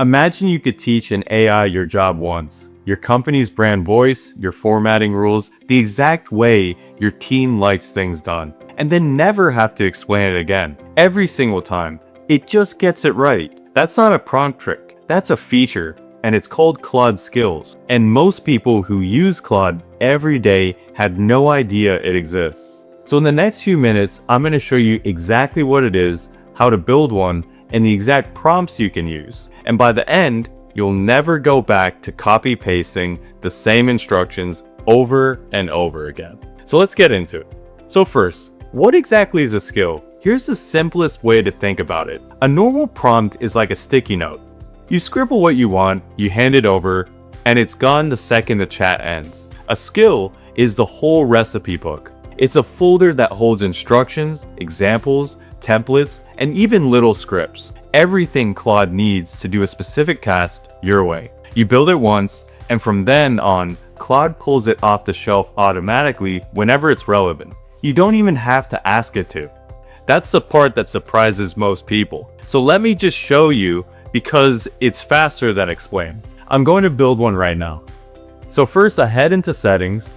Imagine you could teach an AI your job once, your company's brand voice, your formatting rules, the exact way your team likes things done, and then never have to explain it again. Every single time, it just gets it right. That's not a prompt trick, that's a feature, and it's called Claude Skills. And most people who use Claude every day had no idea it exists. So in the next few minutes, I'm going to show you exactly what it is, how to build one, and the exact prompts you can use. And by the end, you'll never go back to copy pasting the same instructions over and over again. So let's get into it. So first, what exactly is a skill? Here's the simplest way to think about it. A normal prompt is like a sticky note. You scribble what you want, you hand it over, and it's gone the second the chat ends. A skill is the whole recipe book. It's a folder that holds instructions, examples, templates, and even little scripts. Everything Claude needs to do a specific task your way. You build it once, and from then on, Claude pulls it off the shelf automatically whenever it's relevant. You don't even have to ask it to. That's the part that surprises most people. So let me just show you, because it's faster than explain. I'm going to build one right now. So first I head into settings,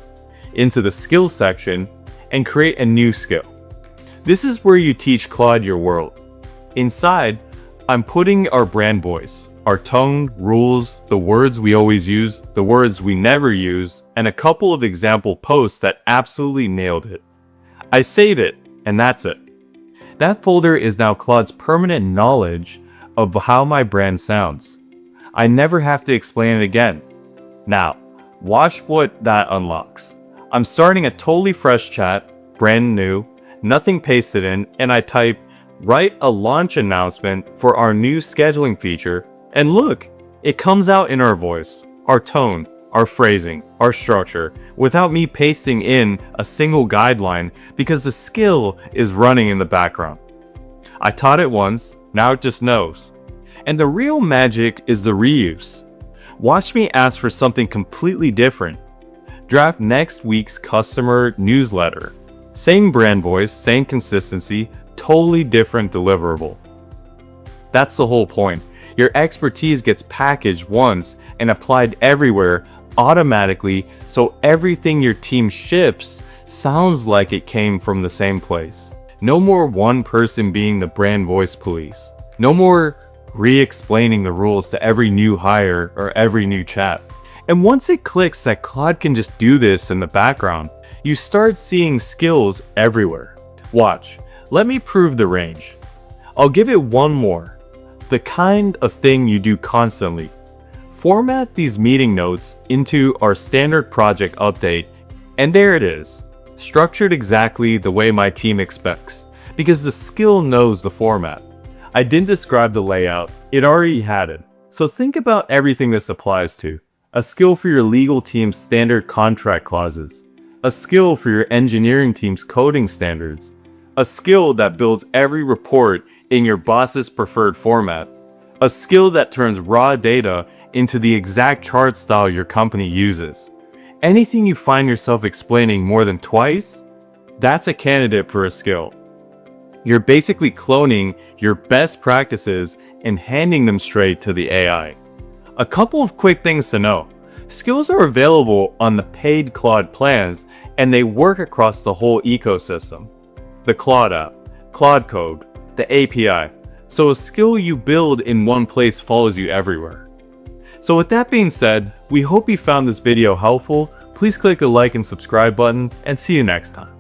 into the skills section, and create a new skill. This is where you teach Claude your world. Inside, I'm putting our brand voice, our tone, rules, the words we always use, the words we never use, and a couple of example posts that absolutely nailed it. I save it, and that's it. That folder is now Claude's permanent knowledge of how my brand sounds. I never have to explain it again. Now, watch what that unlocks. I'm starting a totally fresh chat, brand new, nothing pasted in, and I type, write a launch announcement for our new scheduling feature, and look, it comes out in our voice, our tone, our phrasing, our structure, without me pasting in a single guideline because the skill is running in the background. I taught it once, now it just knows. And the real magic is the reuse. Watch me ask for something completely different. Draft next week's customer newsletter. Same brand voice, same consistency, totally different deliverable. That's the whole point. Your expertise gets packaged once and applied everywhere automatically, so everything your team ships sounds like it came from the same place. No more one person being the brand voice police. No more re-explaining the rules to every new hire or every new chat. And once it clicks that Claude can just do this in the background, you start seeing skills everywhere. Watch, let me prove the range. I'll give it one more. The kind of thing you do constantly. Format these meeting notes into our standard project update, and there it is. Structured exactly the way my team expects, because the skill knows the format. I didn't describe the layout, it already had it. So think about everything this applies to. A skill for your legal team's standard contract clauses. A skill for your engineering team's coding standards. A skill that builds every report in your boss's preferred format. A skill that turns raw data into the exact chart style your company uses. Anything you find yourself explaining more than twice, that's a candidate for a skill. You're basically cloning your best practices and handing them straight to the AI. A couple of quick things to know. Skills are available on the paid Claude plans, and they work across the whole ecosystem. The Claude app, Claude Code, the API. So a skill you build in one place follows you everywhere. So with that being said, we hope you found this video helpful. Please click the like and subscribe button, and see you next time.